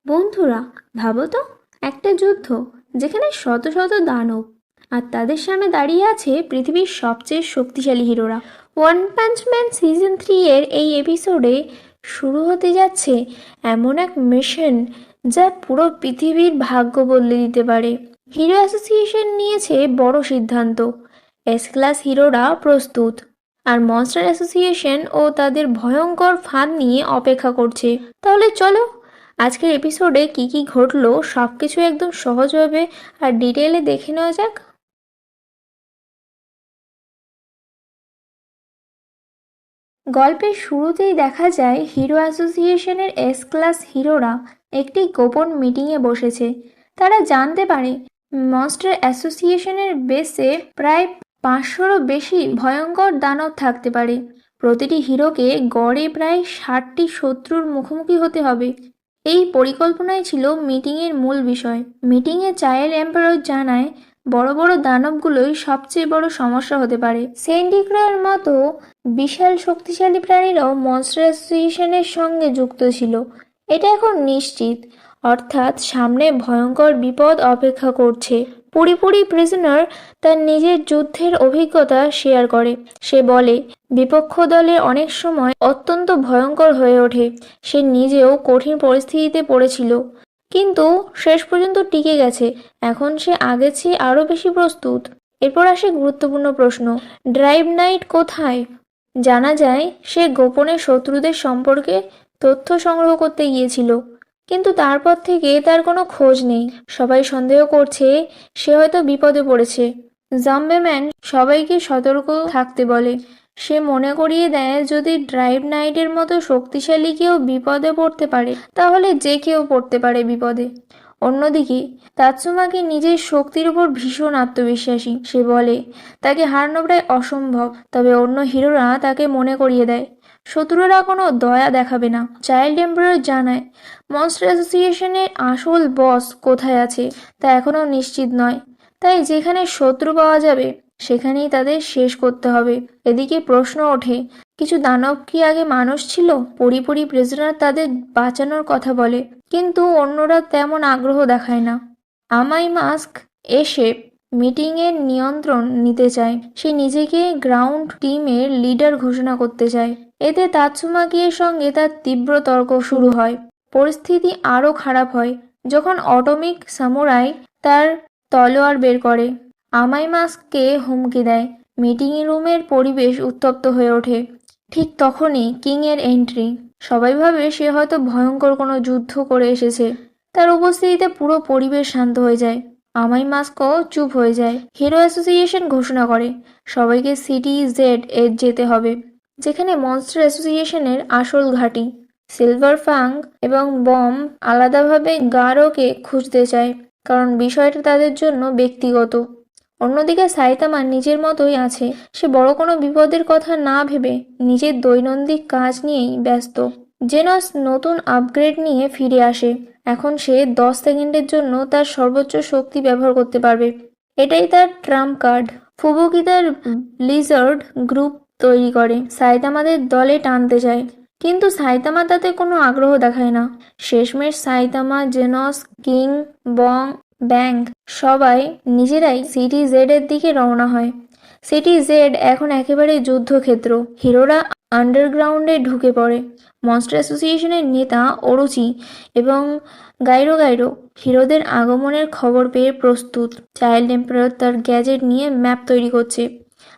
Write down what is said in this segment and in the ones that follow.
বন্ধুরা, ভাবো তো, একটা যুদ্ধ যেখানে শত শত দানব আর তাদের সামনে দাঁড়িয়ে আছে পৃথিবীর সবচেয়ে শক্তিশালী হিরোরা। ওয়ান পাঞ্চ ম্যান সিজন 3 এর এই এপিসোডে শুরু হতে যাচ্ছে এমন এক মিশন যা পুরো পৃথিবীর ভাগ্য বদলে দিতে পারে। হিরো অ্যাসোসিয়েশন নিয়েছে বড় সিদ্ধান্ত। এস ক্লাস হিরোরা প্রস্তুত, আর মনস্টার অ্যাসোসিয়েশন ও তাদের ভয়ঙ্কর ফাঁদ নিয়ে অপেক্ষা করছে। তাহলে চলো আজকের এপিসোডে কি কি ঘটলো সবকিছু একদম সহজভাবে আর ডিটেইলে দেখে নেওয়া যাক। গল্পের শুরুতেই দেখা যায় হিরো অ্যাসোসিয়েশনের এস ক্লাস হিরোরা একটি গোপন মিটিংয়ে বসেছে। তারা জানতে পারে মনস্টার অ্যাসোসিয়েশনের বেসে প্রায় 500রও বেশি ভয়ঙ্কর দানব থাকতে পারে। প্রতিটি হিরোকে গড়ে প্রায় 60টি শত্রুর মুখোমুখি হতে হবে। এই পরিকল্পনাই ছিল মিটিংয়ের মূল বিষয়। মিটিংয়ে চাইল্ড এম্পারার জানায় বড় বড় দানবগুলোই সবচেয়ে বড় সমস্যা হতে পারে। সেন্ডিক্রয়ের মতো বিশাল শক্তিশালী প্রাণীরাও মনস্টার অ্যাসোসিয়েশনের সঙ্গে যুক্ত ছিল। এটা এখন নিশ্চিত, অর্থাৎ সামনে ভয়ঙ্কর বিপদ অপেক্ষা করছে। পুরিপুরি প্রিজনার তার নিজের যুদ্ধের অভিজ্ঞতা শেয়ার করে। সে বলে বিপক্ষ দলের অনেক সময় অত্যন্ত ভয়ঙ্কর হয়ে ওঠে। সে নিজেও কঠিন পরিস্থিতিতে পড়েছিল, কিন্তু শেষ পর্যন্ত টিকে গেছে। এখন সে আগের চেয়ে আরও বেশি প্রস্তুত। এরপর আসে গুরুত্বপূর্ণ প্রশ্ন, ড্রাইভ নাইট কোথায়? জানা যায় সে গোপনে শত্রুদের সম্পর্কে তথ্য সংগ্রহ করতে গিয়েছিল, কিন্তু তারপর থেকে তার কোনো খোঁজ নেই। সবাই সন্দেহ করছে সে হয়তো বিপদে পড়েছে। জাম্বেম্যান সবাইকে সতর্ক থাকতে বলে। সে মনে করিয়ে দেয় যদি ড্রাইভ নাইটের মতো শক্তিশালী কেউ বিপদে পড়তে পারে তাহলে যে কেউ পড়তে পারে বিপদে। অন্যদিকে তাৎসুমাকি নিজের শক্তির উপর ভীষণ আত্মবিশ্বাসী। সে বলে তাকে হারানো প্রায় অসম্ভব, তবে অন্য হিরোরা তাকে মনে করিয়ে দেয় শত্রুরা কোনো দয়া দেখাবে না। চাইল্ড এম্পারার জানায় মনস্টার অ্যাসোসিয়েশনের আসল বস কোথায় আছে তা এখনও নিশ্চিত নয়, তাই যেখানে শত্রু পাওয়া যাবে সেখানেই তাদের শেষ করতে হবে। এদিকে প্রশ্ন ওঠে, কিছু দানব কি আগে মানুষ ছিল? পরিপুরি প্রিজনার তাদের বাঁচানোর কথা বলে, কিন্তু অন্যরা তেমন আগ্রহ দেখায় না। আমাই মাস্ক এসে মিটিংয়ের নিয়ন্ত্রণ নিতে চায়। সে নিজেকে গ্রাউন্ড টিমের লিডার ঘোষণা করতে চায়। এতে তাৎসুমাকির সঙ্গে তার তীব্র তর্ক শুরু হয়। পরিস্থিতি আরও খারাপ হয় যখন অটমিক সামুরাই তার তলোয়ার বের করে আমাই মাস্ককে হুমকি দেয়। মিটিং রুমের পরিবেশ উত্তপ্ত হয়ে ওঠে। ঠিক তখনই কিং এর এন্ট্রি। সবাই ভাবে সে হয়তো ভয়ঙ্কর কোনো যুদ্ধ করে এসেছে। তার উপস্থিতিতে পুরো পরিবেশ শান্ত হয়ে যায়। আমাই মাস্কও চুপ হয়ে যায়। হিরো অ্যাসোসিয়েশন ঘোষণা করে সবাইকে সিটি জেড এ যেতে হবে, যেখানে মনস্টার অ্যাসোসিয়েশনের আসল ঘাঁটি। সিলভার ফাং এবং বম আলাদাভাবে গারোকে খুঁজতে চায়, কারণ বিষয়টা তাদের জন্য ব্যক্তিগত। অন্যদিকে সাইতামা নিজের মতোই আছে। সে বড় কোনো বিপদের কথা না ভেবে নিজের দৈনন্দিন কাজ নিয়েই ব্যস্ত। জেনস নতুন আপগ্রেড নিয়ে ফিরে আসে। এখন সে 10 সেকেন্ডের জন্য তার সর্বোচ্চ শক্তি ব্যবহার করতে পারবে। এটাই তার ট্রাম্প কার্ড। ফুবুকি তার ব্লিজার্ড গ্রুপ তৈরি করে সাইতামাদের দলে টানতে চায়, কিন্তু সাইতামা তাতে কোনো আগ্রহ দেখায় না। শেষমেশ সাইতামা, জেনস, কিং, বং, ব্যাং সবাই নিজেরাই সিটি জেড এর দিকে রওনা হয়। সিটি জেড এখন একেবারে যুদ্ধক্ষেত্র। হিরোরা আন্ডারগ্রাউন্ডে ঢুকে পড়ে। মনস্টার অ্যাসোসিয়েশনের নেতা অরুচি এবং গাইরো গাইরো হিরোদের আগমনের খবর পেয়ে প্রস্তুত। চাইল্ড এম্পারার তার গ্যাজেট নিয়ে ম্যাপ তৈরি করছে,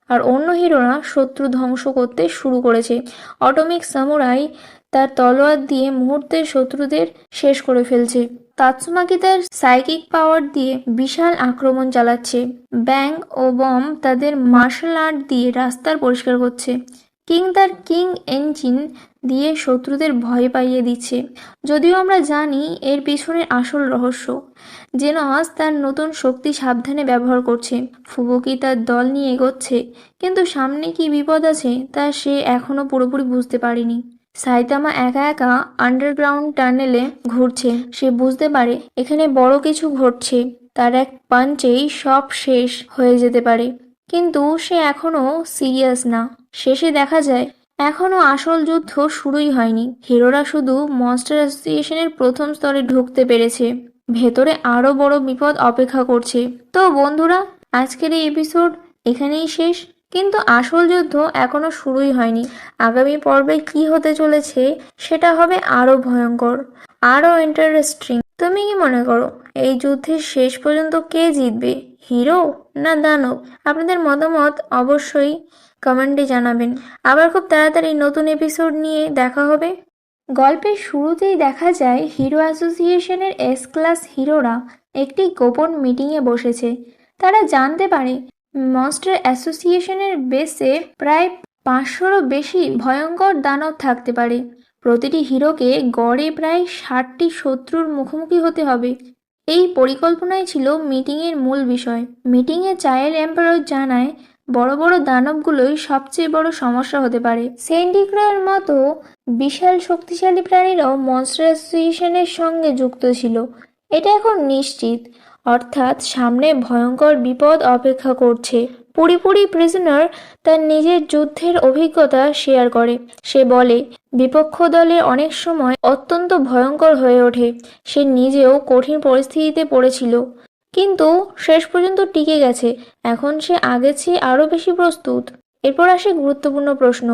আর অন্য হিরোরা শত্রু ধ্বংস করতে শুরু করেছে। অটমিক সামুরাই তার তলোয়ার দিয়ে মুহূর্তের শত্রুদের শেষ করে ফেলছে। তাৎসুমাকি তার সাইকিক পাওয়ার দিয়ে বিশাল আক্রমণ চালাচ্ছে। ব্যাং ও বম তাদের মার্শাল আর্ট দিয়ে রাস্তার পরিষ্কার করছে। কিং তার কিং ইঞ্জিন দিয়ে শত্রুদের ভয় পাইয়ে দিচ্ছে। যদিও আমরা জানি এর পিছনের আসল রহস্য। জেনস তার নতুন শক্তি সাবধানে ব্যবহার করছে। ফুবুকি তার দল নিয়ে এগোচ্ছে, কিন্তু সামনে কি বিপদ আছে তা সে এখনো পুরোপুরি বুঝতে পারেনি। সাইতামা একা একা আন্ডারগ্রাউন্ড টানেলে ঘুরছে। সে বুঝতে পারে এখানে বড় কিছু ঘটছে। তার এক পাঞ্চেই সব শেষ হয়ে যেতে পারে, কিন্তু সে এখনো সিরিয়াস না। শেষে দেখা যায় এখনো আসল যুদ্ধ শুরুই হয়নি। হিরোরা শুধু মনস্টার অ্যাসোসিয়েশনের প্রথম স্তরে ঢুকতে পেরেছে। ভেতরে আরো বড় বিপদ অপেক্ষা করছে। তো বন্ধুরা, আজকের এই এপিসোড এখানেই শেষ, কিন্তু আসল যুদ্ধ এখনো শুরুই হয়নি। আগামী পর্বে কি হতে চলেছে সেটা হবে আরো ভয়ঙ্কর, আরো ইন্টারেস্টিং। তুমি কি মনে করো এই যুদ্ধের শেষ পর্যন্ত কে জিতবে, হিরো না দানব? আপনাদের মতামত অবশ্যই কমেন্টে জানাবেন। আবার খুব তাড়াতাড়ি নতুন এপিসোড নিয়ে দেখা হবে। গল্পের শুরুতেই দেখা যায় হিরো অ্যাসোসিয়েশনের এস ক্লাস হিরোরা একটি গোপন মিটিংয়ে বসেছে। তারা জানতে পারে মনস্টার অ্যাসোসিয়েশনের বেসে প্রায় 500রও বেশি ভয়ঙ্কর দানব থাকতে পারে। প্রতিটি হিরোকে গড়ে প্রায় 60টি শত্রুর মুখোমুখি হতে হবে। এই পরিকল্পনাই ছিল মিটিংয়ের মূল বিষয়। মিটিংয়ে চাইল্ড এম্পারার জানায় বড় বড় দানবগুলোই সবচেয়ে বড় সমস্যা হতে পারে। সেন্ডিক্রয়ের মতো বিশাল শক্তিশালী প্রাণীরাও মনস্টার অ্যাসোসিয়েশনের সঙ্গে যুক্ত ছিল। এটা এখন নিশ্চিত, অর্থাৎ সামনে ভয়ঙ্কর বিপদ অপেক্ষা করছে। পুরিপুরি প্রিজনার তার নিজের যুদ্ধের অভিজ্ঞতা শেয়ার করে। সে বলে, বিপক্ষ দলের অনেক সময় অত্যন্ত ভয়ঙ্কর হয়ে ওঠে। সে নিজেও কঠিন পরিস্থিতিতে পড়েছিল, কিন্তু শেষ পর্যন্ত টিকে গেছে। এখন সে আগের চেয়ে আরও বেশি প্রস্তুত। এরপর আসে গুরুত্বপূর্ণ প্রশ্ন,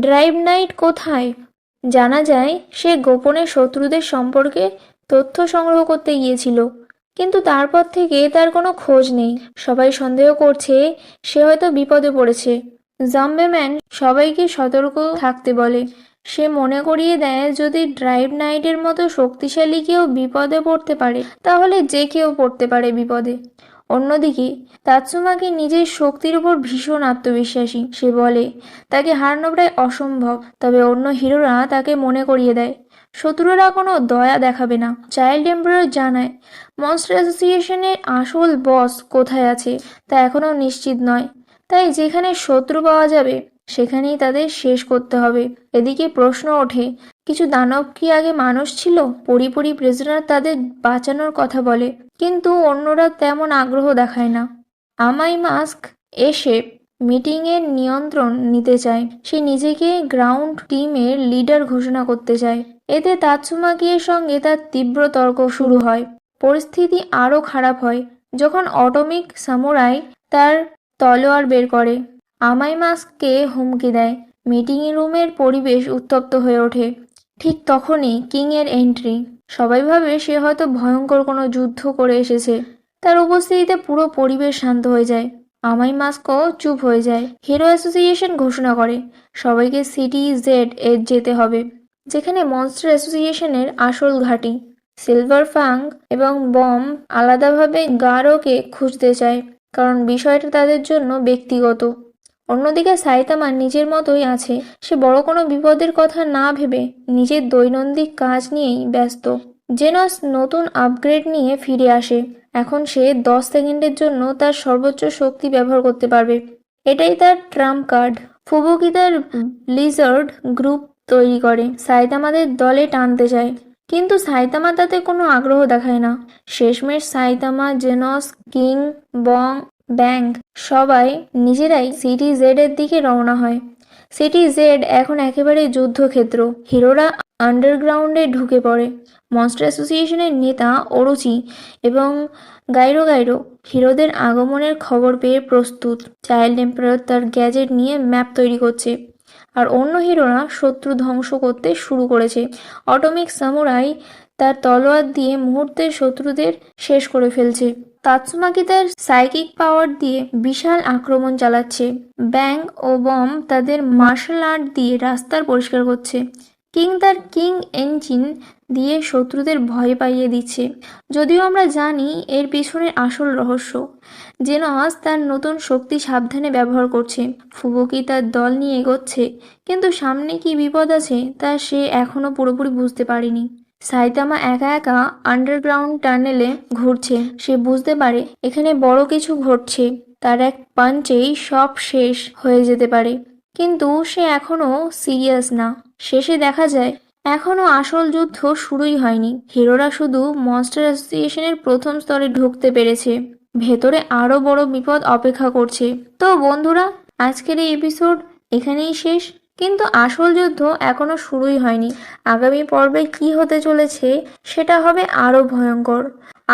ড্রাইভ নাইট কোথায়? জানা যায় সে গোপনে শত্রুদের সম্পর্কে তথ্য সংগ্রহ করতে গিয়েছিল, কিন্তু তারপর থেকে তার কোনো খোঁজ নেই। সবাই সন্দেহ করছে সে হয়তো বিপদে পড়েছে। জাম্বেম্যান সবাইকে সতর্ক থাকতে বলে। সে মনে করিয়ে দেয় যদি ড্রাইভ নাইটের মতো শক্তিশালী কেউ বিপদে পড়তে পারে, তাহলে যে কেউ পড়তে পারে বিপদে। অন্যদিকে তাৎসুমাকি নিজের শক্তির উপর ভীষণ আত্মবিশ্বাসী। সে বলে তাকে হারানো প্রায় অসম্ভব। তবে অন্য হিরোরা তাকে মনে করিয়ে দেয় শত্রুরা কোনো দয়া দেখাবে না। চাইল্ড এম্পারার জানায় মনস্টার অ্যাসোসিয়েশনের আসল বস কোথায় আছে তা এখনও নিশ্চিত নয়। তাই যেখানে শত্রু পাওয়া যাবে সেখানেই তাদের শেষ করতে হবে। এদিকে প্রশ্ন ওঠে, কিছু দানব কি আগে মানুষ ছিল? পরিপুরি প্রিজনার তাদের বাঁচানোর কথা বলে, কিন্তু অন্যরা তেমন আগ্রহ দেখায় না। আমাই মাস্ক এসে মিটিংয়ের নিয়ন্ত্রণ নিতে চায়। সে নিজেকে গ্রাউন্ড টিমের লিডার ঘোষণা করতে চায়। এতে তাৎসুমাকির সঙ্গে তার তীব্র তর্ক শুরু হয়। পরিস্থিতি আরও খারাপ হয় যখন অটমিক সামুরাই তার তলোয়ার বের করে আমাই মাস্ককে হুমকি দেয়। মিটিং রুমের পরিবেশ উত্তপ্ত হয়ে ওঠে। ঠিক তখনই কিং এর এন্ট্রি। সবাই ভাবে সে হয়তো ভয়ঙ্কর কোনো যুদ্ধ করে এসেছে। তার উপস্থিতিতে পুরো পরিবেশ শান্ত হয়ে যায়। আমাই মাস্কও চুপ হয়ে যায়। হিরো অ্যাসোসিয়েশন ঘোষণা করে সবাইকে সিটি জেড এ যেতে হবে, যেখানে মনস্টার অ্যাসোসিয়েশনের আসল ঘাঁটি। সিলভার ফাং এবং বম আলাদাভাবে গারোকে খুঁজতে চায়, কারণ বিষয়টা তাদের জন্য ব্যক্তিগত। অন্যদিকে সাইতামা নিজের মতোই আছে। সে বড় কোনো বিপদের কথা না ভেবে নিজের দৈনন্দিন কাজ নিয়েই ব্যস্ত। জেনস নতুন আপগ্রেড নিয়ে ফিরে আসে। এখন সে 10 সেকেন্ডের জন্য তার সর্বোচ্চ শক্তি ব্যবহার করতে পারবে। এটাই তার ট্রাম্প কার্ড। ফুবুকি তার ব্লিজার্ড গ্রুপ তৈরি করে সাইতামাদের দলে টানতে চায়, কিন্তু সাইতামা তাতে কোনো আগ্রহ দেখায় না। শেষমেশ সাইতামা, জেনস, কিং, বং, ব্যাং সবাই নিজেরাই সিটি জেড এর দিকে রওনা হয়। সিটি জেড এখন একেবারে যুদ্ধক্ষেত্র। হিরোরা আন্ডারগ্রাউন্ডে ঢুকে পড়ে। মনস্টার অ্যাসোসিয়েশনের নেতা অরুচি এবং গাইরো গাইরো হিরোদের আগমনের খবর পেয়ে প্রস্তুত। চাইল্ড এম্পারার তার গ্যাজেট নিয়ে ম্যাপ তৈরি করছে, আর অন্য হিরোরা শত্রু ধ্বংস করতে শুরু করেছে। অটমিক সামুরাই তার তলোয়ার দিয়ে মুহূর্তে শত্রুদের শেষ করে ফেলছে। তাৎসুমাকি তার সাইকিক পাওয়ার দিয়ে বিশাল আক্রমণ চালাচ্ছে। ব্যাং ও বম তাদের মার্শাল আর্ট দিয়ে রাস্তার পরিষ্কার করছে। কিং তার কিং ইঞ্জিন দিয়ে শত্রুদের ভয় পাইয়ে দিচ্ছে। যদিও আমরা জানি এর পিছনের আসল রহস্য। জেনস তার নতুন শক্তি সাবধানে ব্যবহার করছে। ফুবুকি তার দল নিয়ে এগোচ্ছে, কিন্তু সামনে কি বিপদ আছে তা সে এখনো পুরোপুরি বুঝতে পারেনি। সাইতামা একা একা আন্ডারগ্রাউন্ড টানেলে ঘুরছে। সে বুঝতে পারে এখানে বড় কিছু ঘটছে। তার এক পাঞ্চেই সব শেষ হয়ে যেতে পারে, কিন্তু সে এখনো সিরিয়াস না। শেষে দেখা যায় এখনো আসল যুদ্ধ শুরুই হয়নি। হিরোরা শুধু মনস্টার অ্যাসোসিয়েশনের প্রথম স্তরে ঢুকতে পেরেছে। ভেতরে আরো বড় বিপদ অপেক্ষা করছে। তো বন্ধুরা, আজকের এই এপিসোড এখানেই শেষ, কিন্তু আসল যুদ্ধ এখনো শুরুই হয়নি। আগামী পর্বে কি হতে চলেছে সেটা হবে আরো ভয়ঙ্কর,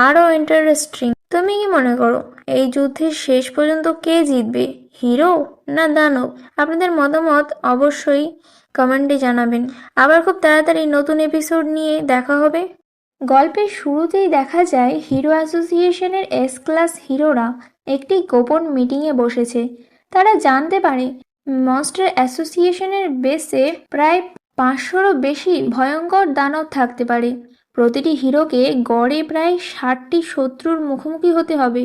আরো ইন্টারেস্টিং। তুমি কি মনে করো এই যুদ্ধের শেষ পর্যন্ত কে জিতবে, হিরো না দানব? আপনাদের মতামত অবশ্যই কমেন্টে জানাবেন। আবার খুব তাড়াতাড়ি নতুন এপিসোড নিয়ে দেখা হবে। গল্পের শুরুতেই দেখা যায় হিরো অ্যাসোসিয়েশনের এস ক্লাস হিরোরা একটি গোপন মিটিংয়ে বসেছে। তারা জানতে পারে মনস্টার অ্যাসোসিয়েশনের বেসে প্রায় 500রও বেশি ভয়ঙ্কর দানব থাকতে পারে। প্রতিটি হিরোকে গড়ে প্রায় 60টি শত্রুর মুখোমুখি হতে হবে।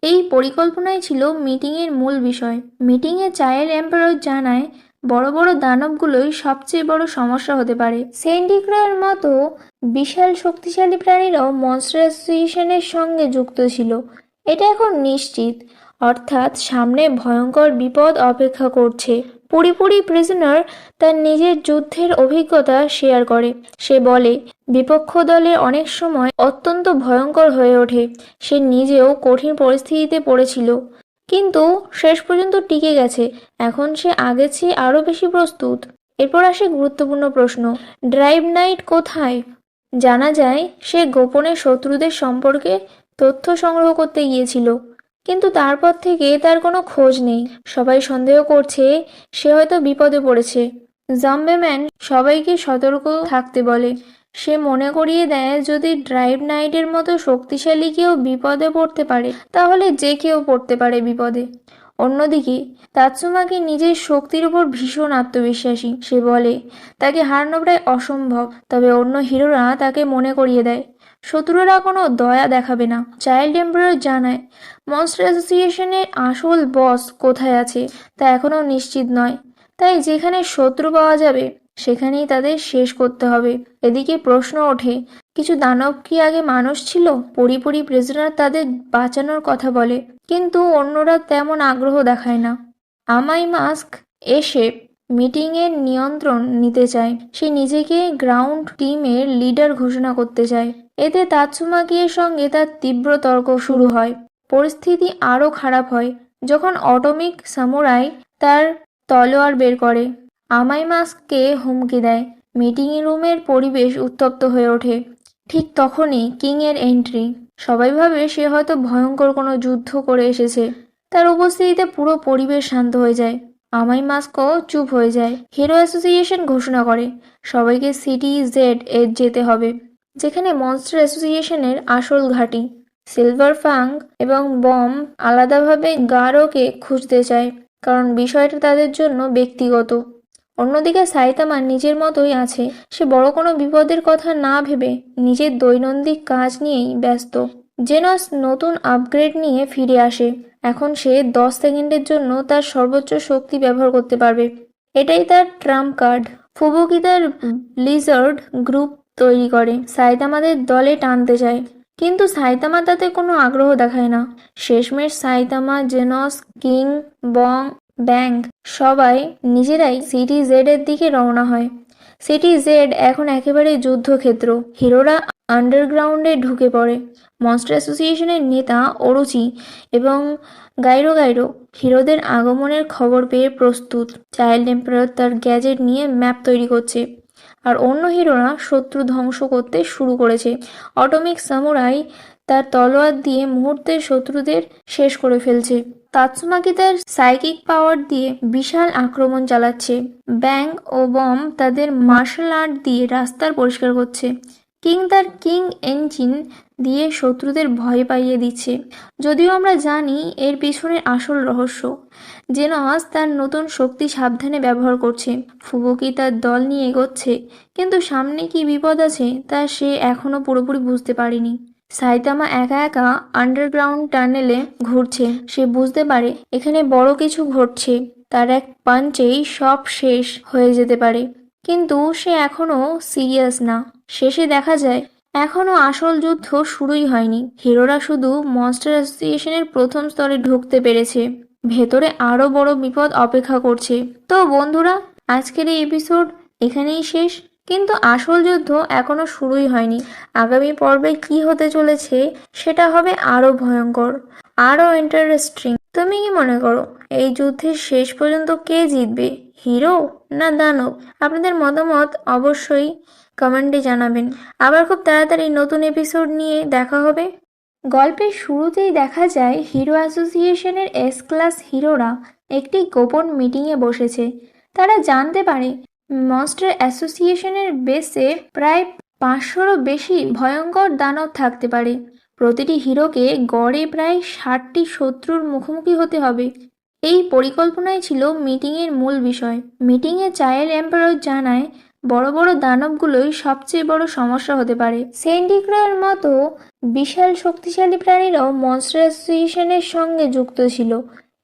এই পরিকল্পনাই ছিল মিটিংয়ের মূল বিষয়। মিটিংয়ে চাইল্ড এম্পারার জানায় বড় বড় দানবগুলোই সবচেয়ে বড় সমস্যা হতে পারে। সেন্টিগ্রের মতো বিশাল শক্তিশালী প্রাণীরাও মনস্টার অ্যাসোসিয়েশনের সঙ্গে যুক্ত ছিল। এটা এখন নিশ্চিত, অর্থাৎ সামনে ভয়ঙ্কর বিপদ অপেক্ষা করছে। পুরিপুরি প্রিজনার তার নিজের যুদ্ধের অভিজ্ঞতা শেয়ার করে। সে বলে বিপক্ষ দলের অনেক সময় অত্যন্ত ভয়ঙ্কর হয়ে ওঠে। সে নিজেও কঠিন পরিস্থিতিতে পড়েছিল, কিন্তু শেষ পর্যন্ত টিকে গেছে। এখন সে আগের চেয়ে আরও বেশি প্রস্তুত। এরপর আসে গুরুত্বপূর্ণ প্রশ্ন, ড্রাইভ নাইট কোথায়? জানা যায় সে গোপনে শত্রুদের সম্পর্কে তথ্য সংগ্রহ করতে গিয়েছিল, কিন্তু তারপর থেকে তার কোনো খোঁজ নেই। সবাই সন্দেহ করছে সে হয়তো বিপদে পড়েছে। জাম্বেম্যান সবাইকে সতর্ক থাকতে বলে। সে মনে করিয়ে দেয় যদি ড্রাইভ নাইটের মতো শক্তিশালী কেউ বিপদে পড়তে পারে তাহলে যে কেউ পড়তে পারে বিপদে। অন্যদিকে তাৎসুমাকি নিজের শক্তির উপর ভীষণ আত্মবিশ্বাসী। সে বলে তাকে হারানো প্রায় অসম্ভব, তবে অন্য হিরোরা তাকে মনে করিয়ে দেয় শত্রুরা কোনো দয়া দেখাবে না। চাইল্ড এম্পারার জানায় মনস্টার অ্যাসোসিয়েশনের আসল বস কোথায় আছে তা এখনও নিশ্চিত নয়, তাই যেখানে শত্রু পাওয়া যাবে সেখানেই তাদের শেষ করতে হবে। এদিকে প্রশ্ন ওঠে, কিছু দানব কি আগে মানুষ ছিল? পরিপুরি প্রিজনার তাদের বাঁচানোর কথা বলে, কিন্তু অন্যরা তেমন আগ্রহ দেখায় না। আমাই মাস্ক এসে মিটিংয়ের নিয়ন্ত্রণ নিতে চায়। সে নিজেকে গ্রাউন্ড টিমের লিডার ঘোষণা করতে চায়। এতে তাৎসুমাকির সঙ্গে তার তীব্র তর্ক শুরু হয়। পরিস্থিতি আরও খারাপ হয় যখন অটমিক সামুরাই তার তলোয়ার বের করে আমাই মাস্ককে হুমকি দেয়। মিটিং রুমের পরিবেশ উত্তপ্ত হয়ে ওঠে। ঠিক তখনই কিং এর এন্ট্রি। সবাই ভাবে সে হয়তো ভয়ঙ্কর কোনো যুদ্ধ করে এসেছে। তার উপস্থিতিতে পুরো পরিবেশ শান্ত হয়ে যায়। আমাই মাস্কও চুপ হয়ে যায়। হিরো অ্যাসোসিয়েশন ঘোষণা করে সবাইকে সিটি জেড এর যেতে হবে, যেখানে মনস্টার অ্যাসোসিয়েশনের আসল ঘাঁটি। সিলভার ফাং এবং বম আলাদাভাবে গারোকে খুঁজতে চায়, কারণ বিষয়টা তাদের জন্য ব্যক্তিগত। অন্যদিকে সাইতামা নিজের মতোই আছে। সে বড় কোনো বিপদের কথা না ভেবে নিজের দৈনন্দিন কাজ নিয়েই ব্যস্ত। জেনস নতুন আপগ্রেড নিয়ে ফিরে আসে। এখন সে 10 সেকেন্ডের জন্য তার সর্বোচ্চ শক্তি ব্যবহার করতে পারবে। এটাই তার ট্রাম্প কার্ড। ফুবুকি তার ব্লিজার্ড গ্রুপ তৈরি করে সাইতামাদের দলে টানতে চায়, কিন্তু সাইতামা তাতে কোনো আগ্রহ দেখায় না। শেষমেশ সাইতামা, জেনস, কিং, বং, ব্যাং সবাই নিজেরাই সিটি জেড এর দিকে রওনা হয়। সিটি জেড এখন একেবারে যুদ্ধক্ষেত্র। হিরোরা আন্ডারগ্রাউন্ডে ঢুকে পড়ে। মনস্টার অ্যাসোসিয়েশনের নেতা অরুচি এবং গাইরো গাইরো হিরোদের আগমনের খবর পেয়ে প্রস্তুত। চাইল্ড এম্পারার তার গ্যাজেট নিয়ে ম্যাপ তৈরি করছে, আর অন্য হিরোরা শত্রু ধ্বংস করতে শুরু করেছে। অটমিক সামুরাই তার তলোয়ার দিয়ে মুহূর্তের শত্রুদের শেষ করে ফেলছে। তাৎসুমাকি তার সাইকিক পাওয়ার দিয়ে বিশাল আক্রমণ চালাচ্ছে। ব্যাং ও বম তাদের মার্শাল আর্ট দিয়ে রাস্তার পরিষ্কার করছে। কিং তার কিং ইঞ্জিন দিয়ে শত্রুদের ভয় পাইয়ে দিচ্ছে। যদিও আমরা জানি এর পিছনে আসল রহস্য। জেনস তার নতুন শক্তি সাবধানে ব্যবহার করছে। ফুবুকি তার দল নিয়ে এগোচ্ছে, কিন্তু সামনে কি বিপদ আছে তা সে এখনো পুরোপুরি বুঝতে পারেনি। সাইতামা একা একা আন্ডারগ্রাউন্ড টানেলে ঘুরছে। সে বুঝতে পারে এখানে বড় কিছু ঘটছে। তার এক পাঞ্চেই সব শেষ হয়ে যেতে পারে, কিন্তু সে এখনো সিরিয়াস না। শেষে দেখা যায় এখনো আসল যুদ্ধ শুরুই হয়নি। হিরোরা শুধু মনস্টার অ্যাসোসিয়েশনের প্রথম স্তরে ঢুকতে পেরেছে। ভেতরে আরো বড় বিপদ অপেক্ষা করছে। তো বন্ধুরা, আজকের এই এপিসোড এখানেই শেষ, কিন্তু আসল যুদ্ধ এখনো শুরুই হয়নি। আগামী পর্বে কি হতে চলেছে সেটা হবে আরো ভয়ঙ্কর, আরো ইন্টারেস্টিং। তুমি কি মনে করো এই যুদ্ধের শেষ পর্যন্ত কে জিতবে, হিরো না দানব? আপনাদের মতামত অবশ্যই কমেন্টে জানাবেন। আবার খুব তাড়াতাড়ি নতুন এপিসোড নিয়ে দেখা হবে। গল্পের শুরুতেই দেখা যায় হিরো অ্যাসোসিয়েশনের এস ক্লাস হিরোরা একটি গোপন মিটিংয়ে বসেছে। তারা জানতে পারে মনস্টার অ্যাসোসিয়েশনের বেসে প্রায় 500রও বেশি ভয়ঙ্কর দানব থাকতে পারে। প্রতিটি হিরোকে গড়ে প্রায় 60টি শত্রুর মুখোমুখি হতে হবে। এই পরিকল্পনাই ছিল মিটিংয়ের মূল বিষয়। মিটিংয়ে চাইল্ড এম্পারার জানায় বড় বড় দানবগুলোই সবচেয়ে বড় সমস্যা হতে পারে। সেন্ডিক্রয়ের মতো বিশাল শক্তিশালী প্রাণীরাও মনস্টার অ্যাসোসিয়েশনের সঙ্গে যুক্ত ছিল।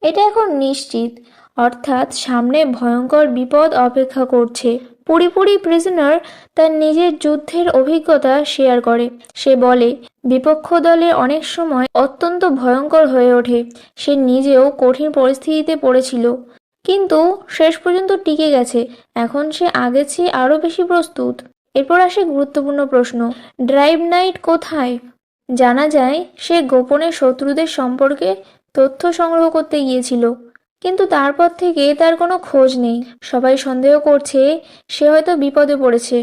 এটা এখন নিশ্চিত, অর্থাৎ সামনে ভয়ঙ্কর বিপদ অপেক্ষা করছে। পুরিপুরি প্রিজনার তার নিজের যুদ্ধের অভিজ্ঞতা শেয়ার করে। সে বলে বিপক্ষ দলের অনেক সময় অত্যন্ত ভয়ঙ্কর হয়ে ওঠে। সে নিজেও কঠিন পরিস্থিতিতে পড়েছিল, কিন্তু শেষ পর্যন্ত টিকে গেছে। এখন সে আগের চেয়ে আরও বেশি প্রস্তুত। এরপর আসে গুরুত্বপূর্ণ প্রশ্ন, ড্রাইভ নাইট কোথায়? জানা যায় সে গোপনে শত্রুদের সম্পর্কে তথ্য সংগ্রহ করতে গিয়েছিল, কিন্তু তারপর থেকে তার কোনো খোঁজ নেই। সবাই সন্দেহ করছে সে হয়তো বিপদে পড়েছে।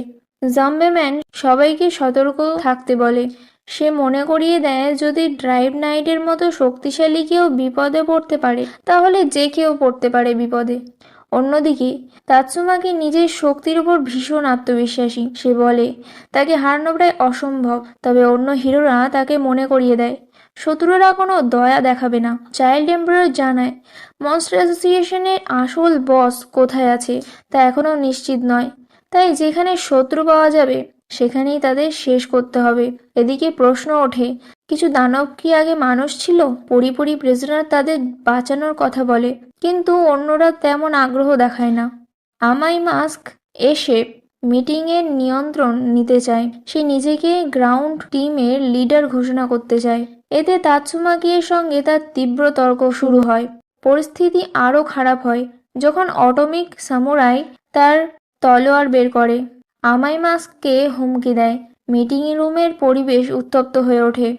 জাম্বেম্যান সবাইকে সতর্ক থাকতে বলে। সে মনে করিয়ে দেয় যদি ড্রাইভ নাইটের মতো শক্তিশালী কেউ বিপদে পড়তে পারে তাহলে যে কেউ পড়তে পারে বিপদে। অন্যদিকে তাৎসুমাকি নিজের শক্তির উপর ভীষণ আত্মবিশ্বাসী। সে বলে তাকে হারানো প্রায় অসম্ভব, তবে অন্য হিরোরা তাকে মনে করিয়ে দেয় শত্রুরা কোনো দয়া দেখাবে না। চাইল্ড এম্পারার জানায় মনস্টার অ্যাসোসিয়েশনের আসল বস কোথায় আছে তা এখনও নিশ্চিত নয়, তাই যেখানে শত্রু পাওয়া যাবে সেখানেই তাদের শেষ করতে হবে। এদিকে প্রশ্ন ওঠে, কিছু দানব কি আগে মানুষ ছিল? পরিপুরি প্রিজনার তাদের বাঁচানোর কথা বলে, কিন্তু অন্যরা তেমন আগ্রহ দেখায় না। আমাই মাস্ক এসে মিটিংয়ের নিয়ন্ত্রণ নিতে চায়। সে নিজেকে গ্রাউন্ড টিমের লিডার ঘোষণা করতে চায়। এতে তাৎসুমাকির সঙ্গে তার তীব্র তর্ক শুরু হয়। পরিস্থিতি আরও খারাপ হয় যখন অটমিক সামুরাই তার তলোয়ার বের করে আমাই মাস্ককে হুমকি দেয়। মিটিং রুমের পরিবেশ উত্তপ্ত হয়ে ওঠে।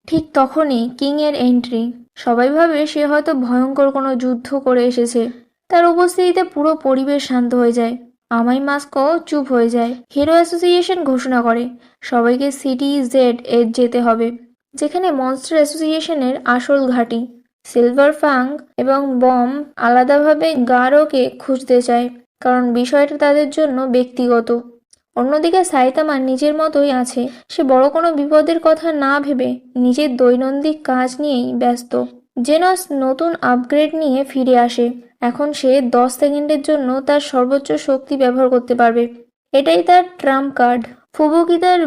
ঠিক তখনই কিংয়ের এন্ট্রি। সবাই ভাবে সে হয়তো ভয়ঙ্কর কোনো যুদ্ধ করে এসেছে। তার উপস্থিতিতে পুরো পরিবেশ শান্ত হয়ে যায়। আমাই মাস্কও চুপ হয়ে যায়। হিরো অ্যাসোসিয়েশন ঘোষণা করে সবাইকে সিটি জেড এর যেতে হবে, যেখানে মনস্টার অ্যাসোসিয়েশনের আসল ঘাঁটি। সিলভার ফাং এবং বম আলাদাভাবে গারোকে খুঁজতে চায়, কারণ বিষয়টা তাদের জন্য ব্যক্তিগত। অন্যদিকে সাইতামা নিজের মতোই আছে। সে বড় কোনো বিপদের কথা না ভেবে নিজের দৈনন্দিন কাজ নিয়েই ব্যস্ত। জেনস নতুন আপগ্রেড নিয়ে ফিরে আসে। এখন সে 10 সেকেন্ডের জন্য তার সর্বোচ্চ শক্তি ব্যবহার করতে পারবে। এটাই তার ট্রাম্প কার্ড। ফুবুকি তার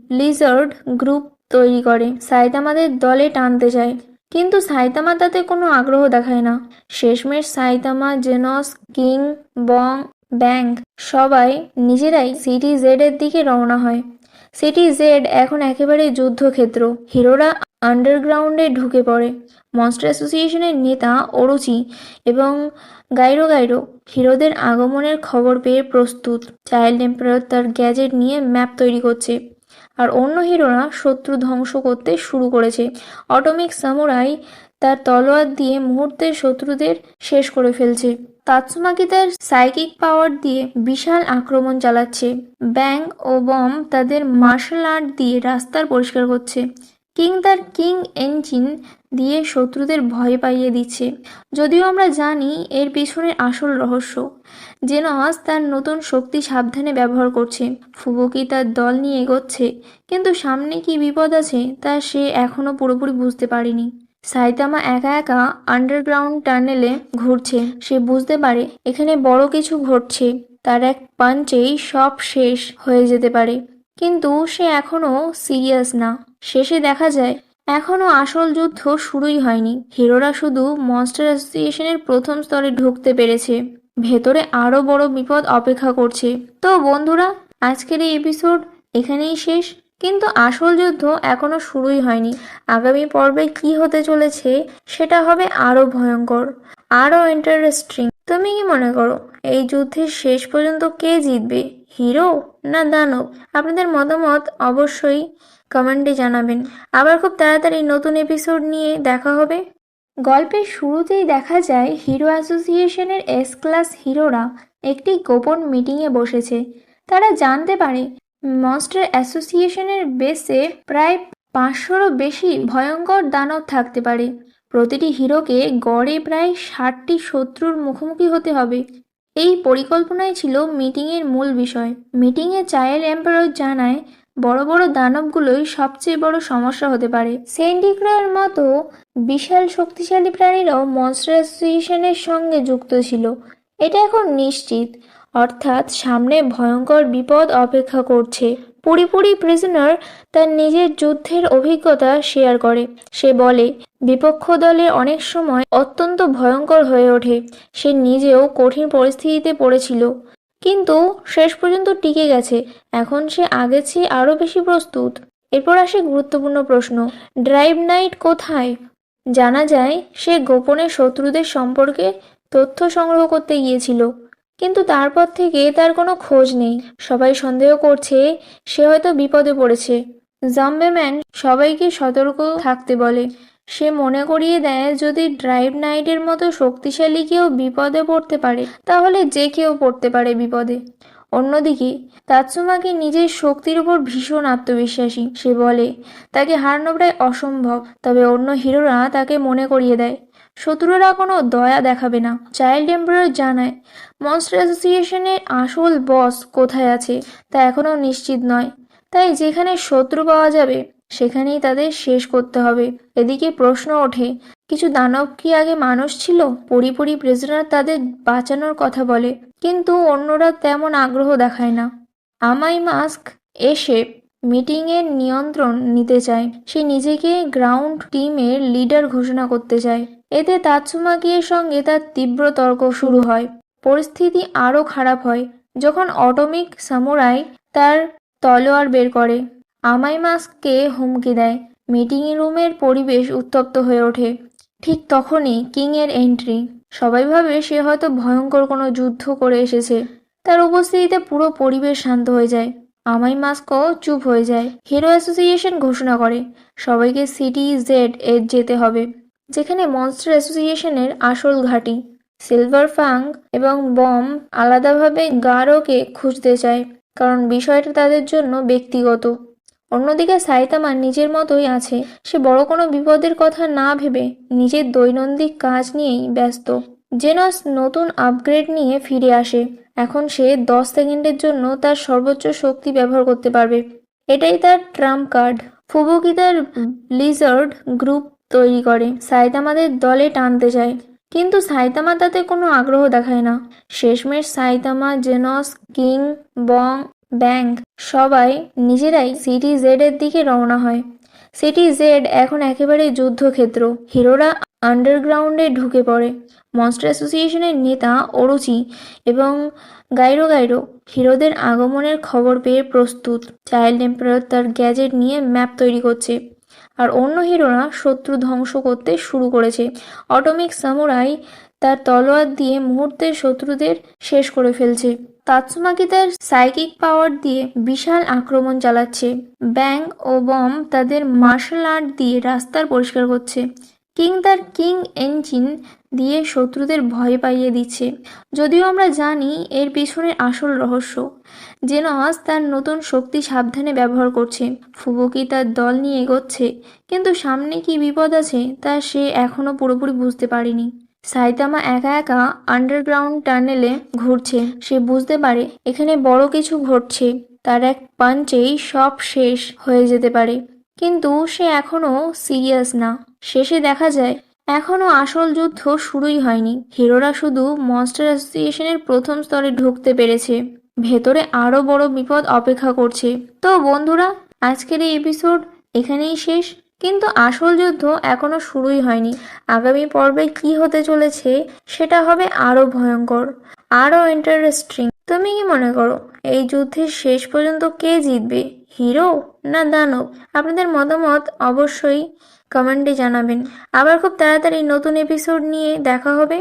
ব্লিজার্ড গ্রুপ তৈরি করে সাইতামাদের দলে টানতে চায়, কিন্তু সাইতামা তাতে কোনো আগ্রহ দেখায় না। শেষমেশ সাইতামা, জেনস, কিং, বং, ব্যাং সবাই নিজেরাই সিটি জেড এর দিকে রওনা হয়। সিটি জেড এখন একেবারে যুদ্ধক্ষেত্র। হিরোরা আন্ডারগ্রাউন্ডে ঢুকে পড়ে। মনস্টার অ্যাসোসিয়েশনের নেতা অরুচি এবং গাইরো গাইরো হিরোদের আগমনের খবর পেয়ে প্রস্তুত। চাইল্ড এম্পারার তার গ্যাজেট নিয়ে ম্যাপ তৈরি করছে, আর অন্য হিরোরা শত্রু ধ্বংস করতে শুরু করেছে। অটমিক সামুরাই তার তলোয়ার দিয়ে মুহূর্তে শত্রুদের শেষ করে ফেলছে। তাৎসুমাকি তার সাইকিক পাওয়ার দিয়ে বিশাল আক্রমণ চালাচ্ছে। ব্যাং ও বম তাদের মার্শাল আর্ট দিয়ে রাস্তার পরিষ্কার করছে। কিং তার কিং ইঞ্জিন দিয়ে শত্রুদের ভয় পাইয়ে দিচ্ছে। যদিও আমরা জানি এর পিছনের আসল রহস্য। জেনস তার নতুন শক্তি সাবধানে ব্যবহার করছে। ফুবুকি তার দল নিয়ে এগোচ্ছে, কিন্তু সামনে কি বিপদ আছে তা সে এখনো পুরোপুরি বুঝতে পারেনি। সাইতামা একা একা আন্ডারগ্রাউন্ড টানেলে ঘুরছে। সে বুঝতে পারে এখানে বড় কিছু ঘটছে। তার এক পাঞ্চেই সব শেষ হয়ে যেতে পারে, কিন্তু সে এখনো সিরিয়াস না। শেষে দেখা যায় এখনো আসল যুদ্ধ শুরুই হয়নি। হিরোরা শুধু মনস্টার অ্যাসোসিয়েশনের প্রথম স্তরে ঢুকতে পেরেছে। ভেতরে আরো বড় বিপদ অপেক্ষা করছে। তো বন্ধুরা, আজকের এই এপিসোড এখানেই শেষ, কিন্তু আসল যুদ্ধ এখনো শুরুই হয়নি। আগামী পর্বে কি হতে চলেছে সেটা হবে আরো ভয়ঙ্কর, আরো ইন্টারেস্টিং। তুমি কি মনে করো এই যুদ্ধের শেষ পর্যন্ত কে জিতবে, হিরো না দানব? আপনাদের মতামত অবশ্যই কমেন্টে জানাবেন। আবার খুব তাড়াতাড়ি নতুন এপিসোড নিয়ে দেখা হবে। গল্পের শুরুতেই দেখা যায় হিরো অ্যাসোসিয়েশনের এস ক্লাস হিরোরা একটি গোপন মিটিংয়ে বসেছে। তারা জানতে পারে মনস্টার অ্যাসোসিয়েশনের বেসে প্রায় 500রও বেশি ভয়ঙ্কর দানব থাকতে পারে। প্রতিটি হিরোকে গড়ে প্রায় 60টি শত্রুর মুখোমুখি হতে হবে। এই পরিকল্পনাই ছিল মিটিংয়ের মূল বিষয়। মিটিংয়ে চাইল্ড এম্পারার জানায় বড় বড় দানবগুলোই সবচেয়ে বড় সমস্যা হতে পারে। সেন্ডিক্রয়ের মতো বিশাল শক্তিশালী প্রাণীরাও মনস্টার অ্যাসোসিয়েশনের সঙ্গে যুক্ত ছিল। এটা এখন নিশ্চিত, অর্থাৎ সামনে ভয়ঙ্কর বিপদ অপেক্ষা করছে। পুরিপুরি প্রিজনার তার নিজের যুদ্ধের অভিজ্ঞতা শেয়ার করে। সে বলে বিপক্ষ দলের অনেক সময় অত্যন্ত ভয়ঙ্কর হয়ে ওঠে। সে নিজেও কঠিন পরিস্থিতিতে পড়েছিল, কিন্তু শেষ পর্যন্ত টিকে গেছে। এখন সে আগের চেয়ে আরও বেশি প্রস্তুত। এরপর আসে গুরুত্বপূর্ণ প্রশ্ন, ড্রাইভ নাইট কোথায়? জানা যায় সে গোপনে শত্রুদের সম্পর্কে তথ্য সংগ্রহ করতে গিয়েছিল, কিন্তু তারপর থেকে তার কোনো খোঁজ নেই। সবাই সন্দেহ করছে সে হয়তো বিপদে পড়েছে। জাম্বেম্যান সবাইকে সতর্ক থাকতে বলে। সে মনে করিয়ে দেয় যদি ড্রাইভ নাইটের মতো শক্তিশালী কেউ বিপদে পড়তে পারে, তাহলে যে কেউ পড়তে পারে বিপদে। অন্যদিকে তাৎসুমাকি নিজের শক্তির উপর ভীষণ আত্মবিশ্বাসী। সে বলে তাকে হারানো প্রায় অসম্ভব, তবে অন্য হিরোরা তাকে মনে করিয়ে দেয় শত্রুরা কোনো দয়া দেখাবে না। চাইল্ড এম্পারার জানায় মনস্টার অ্যাসোসিয়েশনের আসল বস কোথায় আছে তা এখনও নিশ্চিত নয়, তাই যেখানে শত্রু পাওয়া যাবে সেখানেই তাদের শেষ করতে হবে। এদিকে প্রশ্ন ওঠে, কিছু দানব কি আগে মানুষ ছিল? পরিপুরি প্রিজনার তাদের বাঁচানোর কথা বলে, কিন্তু অন্যরা তেমন আগ্রহ দেখায় না। আমাই মাস্ক এসে মিটিংয়ের নিয়ন্ত্রণ নিতে চায়। সে নিজেকে গ্রাউন্ড টিমের লিডার ঘোষণা করতে চায়। এতে তাৎসুমাকির সঙ্গে তার তীব্র তর্ক শুরু হয়। পরিস্থিতি আরও খারাপ হয় যখন অটমিক সামুরাই তার তলোয়ার বের করে আমাই মাস্ককে হুমকি দেয়। মিটিং রুমের পরিবেশ উত্তপ্ত হয়ে ওঠে। ঠিক তখনই কিংয়ের এন্ট্রি। সবাই ভাবে সে হয়তো ভয়ঙ্কর কোনো যুদ্ধ করে এসেছে। তার উপস্থিতিতে পুরো পরিবেশ শান্ত হয়ে যায়। আমাই মাস্কও চুপ হয়ে যায়। হিরো অ্যাসোসিয়েশন ঘোষণা করে সবাইকে সিটি জেড এর যেতে হবে, যেখানে মনস্টার অ্যাসোসিয়েশনের আসল ঘাঁটি। সিলভার ফাং এবং বম আলাদাভাবে গারোকে খুঁজতে চায়, কারণ বিষয়টা তাদের জন্য ব্যক্তিগত। অন্যদিকে সাইতামা নিজের মতোই আছে। সে বড় কোনো বিপদের কথা না ভেবে নিজের দৈনন্দিন কাজ নিয়েই ব্যস্ত। জেনস নতুন আপগ্রেড নিয়ে ফিরে আসে। এখন সে 10 সেকেন্ডের জন্য তার সর্বোচ্চ শক্তি ব্যবহার করতে পারবে। এটাই তার ট্রাম্প কার্ড। ফুবুকি তার ব্লিজার্ড গ্রুপ তৈরি করে সাইতামাদের দলে টানতে চায়, কিন্তু সাইতামা তাতে কোনো আগ্রহ দেখায় না। শেষমেশ সাইতামা, জেনস, কিং, বং, ব্যাং সবাই নিজেরাই সিটি জেড এর দিকে রওনা হয়। সিটি জেড এখন একেবারে যুদ্ধক্ষেত্র। হিরোরা আন্ডারগ্রাউন্ডে ঢুকে পড়ে। মনস্টার অ্যাসোসিয়েশনের নেতা অরুচি এবং গাইরো গাইরো হিরোদের আগমনের খবর পেয়ে প্রস্তুত। চাইল্ড এম্পারার তার গ্যাজেট নিয়ে ম্যাপ তৈরি করছে, আর অন্য হিরোরা শত্রু ধ্বংস করতে শুরু করেছে। অটমিক সামুরাই তার তলোয়ার দিয়ে মুহূর্তের শত্রুদের শেষ করে ফেলছে। তাৎসুমাকি তার সাইকিক পাওয়ার দিয়ে বিশাল আক্রমণ চালাচ্ছে। ব্যাং ও বম তাদের মার্শাল আর্ট দিয়ে রাস্তার পরিষ্কার করছে। কিং তার কিং ইঞ্জিন দিয়ে শত্রুদের ভয় পাইয়ে দিচ্ছে। যদিও আমরা জানি এর পিছনে আসল রহস্য। জেনস তার নতুন শক্তি সাবধানে ব্যবহার করছে। ফুবুকি তার দল নিয়ে এগোচ্ছে, কিন্তু সামনে কি বিপদ আছে তা সে এখনো পুরোপুরি বুঝতে পারেনি। সাইতামা একা একা আন্ডারগ্রাউন্ড টানেলে ঘুরছে। সে বুঝতে পারে এখানে বড় কিছু ঘটছে। তার এক পাঞ্চেই সব শেষ হয়ে যেতে পারে, কিন্তু সে এখনো সিরিয়াস না। শেষে দেখা যায় এখনো আসল যুদ্ধ শুরুই হয়নি। হিরোরা শুধু মনস্টার অ্যাসোসিয়েশনের প্রথম স্তরে ঢুকতে পেরেছে। ভেতরে আরো বড় বিপদ অপেক্ষা করছে। তো বন্ধুরা, আজকের এই এপিসোড এখানেই শেষ, কিন্তু আসল যুদ্ধ এখনো শুরুই হয়নি। আগামী পর্বে কি হতে চলেছে সেটা হবে আরো ভয়ঙ্কর, আরো ইন্টারেস্টিং। তুমি কি মনে করো এই যুদ্ধের শেষ পর্যন্ত কে জিতবে, হিরো না দানব? আপনাদের মতামত অবশ্যই কমেন্টে জানাবেন। আবার খুব তাড়াতাড়ি নতুন এপিসোড নিয়ে দেখা হবে।